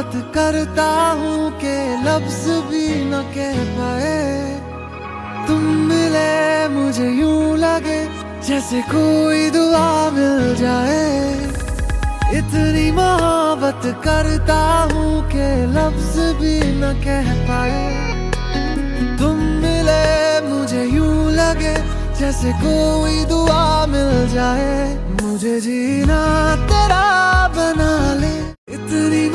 मोहब्बत करता हूँ के लफ्ज भी न कह पाए। तुम मिले मुझे यूं लगे जैसे कोई दुआ मिल जाए। इतनी मोहब्बत करता हूँ के लफ्ज भी न कह पाए। तुम मिले मुझे यूं लगे जैसे कोई दुआ मिल जाए। मुझे जीना तेरा बना ले। इतनी